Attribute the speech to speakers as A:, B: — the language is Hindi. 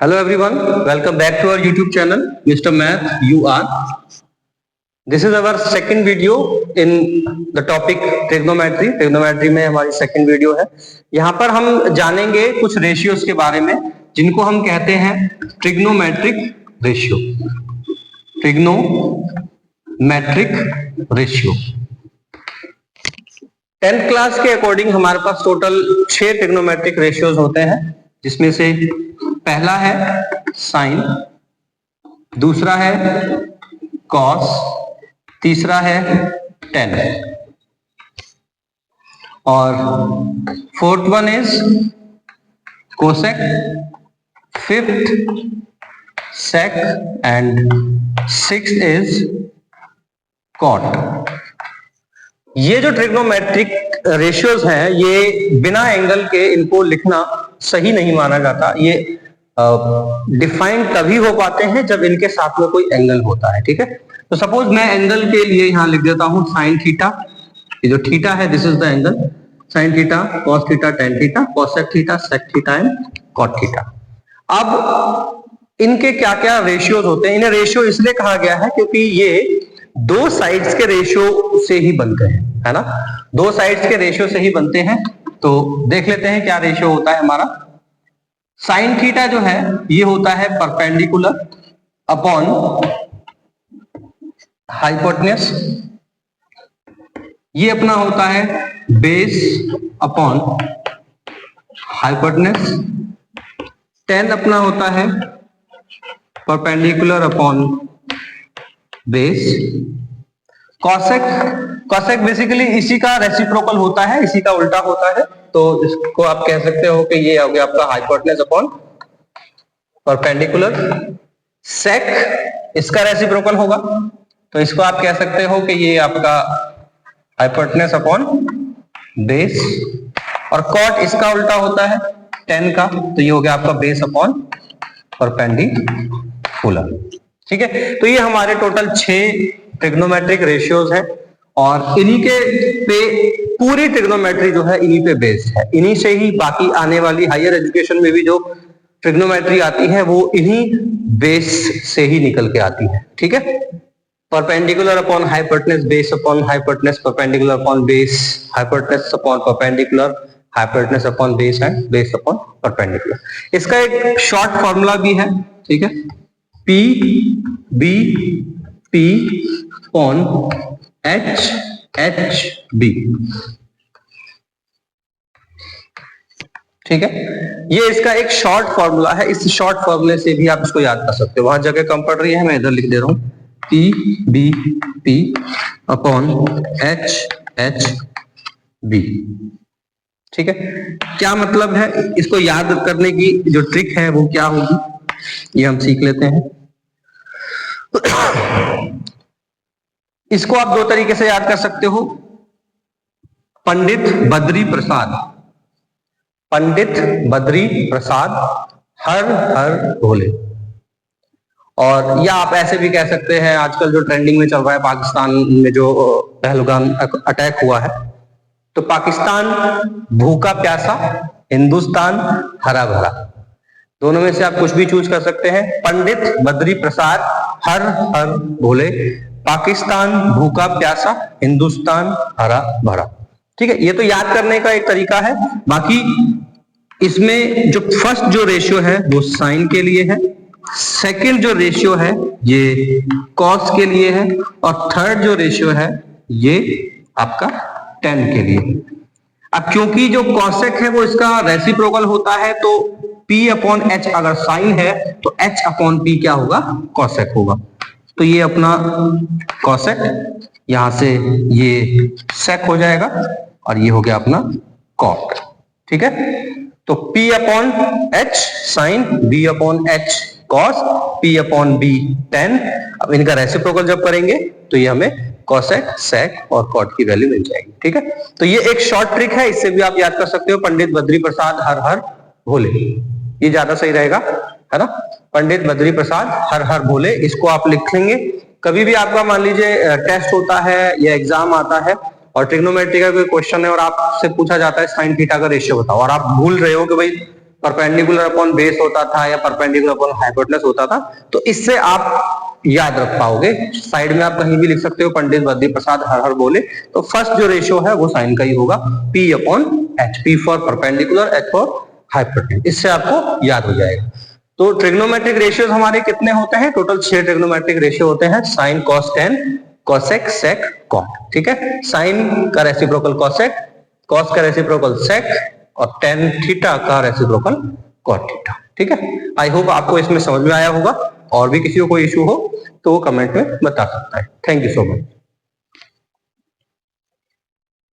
A: Hello everyone, welcome back to our YouTube channel, Mr. Math UR. This is our second video in the topic trigonometry. Trigonometry में हमारी second video है. यहाँ पर हम जानेंगे कुछ ratios के बारे में जिनको हम कहते हैं trigonometric ratio. Trigonometric ratio. 10th class के अकॉर्डिंग हमारे पास टोटल 6 ट्रिग्नोमेट्रिक रेशियोज होते हैं, जिसमें से पहला है साइन, दूसरा है कॉस, तीसरा है टेन और fourth one is cosec, fifth sec and sixth is cot. ये जो ट्रिग्नोमेट्रिक रेशियोज हैं ये बिना एंगल के इनको लिखना सही नहीं माना जाता. ये डिफाइंड तभी हो पाते हैं जब इनके साथ में कोई एंगल होता है. ठीक है, तो सपोज मैं एंगल के लिए यहां लिख देता हूं साइन थीटा. ये जो थीटा है this is the angle, sine theta, cos theta, tan theta, cosec theta, sec theta and cot theta. अब इनके क्या क्या रेशियोज होते हैं? इन्हें रेशियो इसलिए कहा गया है क्योंकि ये दो साइड्स के रेशियो से ही बनते हैं, है ना. दो साइड्स के रेशियो से ही बनते हैं. तो देख लेते हैं क्या रेशियो होता है हमारा. साइन थीटा जो है ये होता है परपेंडिकुलर अपॉन हाइपोटेन्यूज. ये अपना होता है बेस अपॉन हाइपोटेन्यूज. टेन अपना होता है perpendicular upon base. Cosec basically इसी का रेसिप्रोकल होता है, इसी का उल्टा होता है. तो इसको आप कह सकते हो कि ये हो गया आपका हाइपोटेन्यूज अपॉन परपेंडिकुलर. सेक इसका रेसिप्रोकल होगा, तो इसको आप कह सकते हो कि ये आपका हाइपोटेन्यूज अपॉन बेस. और कॉट इसका उल्टा होता है 10 का, तो ये हो गया आपका बेस अपॉन परपेंडिकुलर. ठीक है, तो ये हमारे टोटल 6 ट्रिग्नोमेट्रिक रेशियोज हैं और इन्हीं के पे पूरी ट्रिग्नोमेट्री जो है इन्हीं पे बेस्ड है. इन्हीं से ही बाकी आने वाली हायर एजुकेशन में भी जो ट्रिग्नोमेट्री आती है वो इन्हीं बेस से ही निकल के आती है. ठीक है, perpendicular upon hypotenuse, base upon hypotenuse, perpendicular upon base, hypotenuse upon perpendicular, hypotenuse upon base and base upon perpendicular. इसका एक शॉर्ट फॉर्मूला भी है. ठीक है, P B P on H H B. ठीक है, ये इसका एक शॉर्ट फॉर्मूला है. इस शॉर्ट फॉर्मूले से भी आप इसको याद कर सकते हो. वहां जगह कम पड़ रही है, मैं इधर लिख दे रहा हूं P B P upon H H B. ठीक है, क्या मतलब है इसको याद करने की जो ट्रिक है वो क्या होगी ये हम सीख लेते हैं. इसको आप दो तरीके से याद कर सकते हो. पंडित बद्री प्रसाद, पंडित बद्री प्रसाद हर हर भोले. और या आप ऐसे भी कह सकते हैं, आजकल जो ट्रेंडिंग में चल रहा है पाकिस्तान में जो पहलगाम अटैक हुआ है, तो पाकिस्तान भूखा प्यासा, हिंदुस्तान हरा भरा. दोनों में से आप कुछ भी चूज कर सकते हैं. पंडित बद्री प्रसाद हर हर भोले, पाकिस्तान भूखा प्यासा, हिंदुस्तान हरा भरा. ठीक है, ये तो याद करने का एक तरीका है. बाकी इसमें जो फर्स्ट जो रेशियो है वो साइन के लिए है, सेकंड जो रेशियो है ये कॉस के लिए है और थर्ड जो रेशियो है ये आपका टेन के लिए है. अब क्योंकि जो कॉसेक है वो इसका रेसिप्रोकल होता है, तो P अपॉन H अगर साइन है तो H अपॉन P क्या होगा, कॉसेक होगा. तो ये अपना कॉसेक, यहां से ये सेक हो जाएगा और ये हो गया अपना कॉट. ठीक है, तो P upon H sine, B upon H cos, P upon B tan. अब इनका रेसिप्रोकल जब करेंगे तो ये हमें कॉसेक, सेक और कॉट की वैल्यू मिल जाएगी. ठीक है, तो ये एक शॉर्ट ट्रिक है, इससे भी आप याद कर सकते हो. पंडित बद्री प्रसाद हर हर भोले, ये ज्यादा सही रहेगा, है ना. पंडित बद्री प्रसाद हर हर भोले, इसको आप लिख लेंगे. कभी भी आपका मान लीजिए टेस्ट होता है या एग्जाम आता है और ट्रिग्नोमेट्री का कोई क्वेश्चन है और आपसे पूछा जाता है साइन थीटा का रेशियो बताओ, और आप भूल रहे हो कि भाई परपेंडिकुलर अपॉन बेस होता था या परपेंडिकुलर अपॉन हाइपोटेनस होता था। तो इससे आप याद रख पाओगे। साइड में आप कहीं भी लिख सकते हो पंडित बद्री प्रसाद हर हर बोले। तो फर्स्ट जो रेशियो है वो साइन का ही होगा, P upon H, P for perpendicular, H for hypotenuse. इससे आपको याद हो जाएगा। तो ट्रिग्नोमेट्रिक रेशियोज हमारे कितने होते हैं? टोटल 6 ट्रिग्नोमेट्रिक रेशियो होते हैं, साइन, कॉस, टेन, कॉसेक, सेक, कॉट। ठीक है, साइन का रेसिप्रोकल कॉसेक, कॉस का रेसिप्रोकल सेक और टेन थीटा का रेसिप्रोकल कॉट थीटा। ठीक है, आई होप आपको इसमें समझ में आया होगा। और भी किसी को कोई इशू हो तो वो कमेंट में बता सकता है। Thank you so much.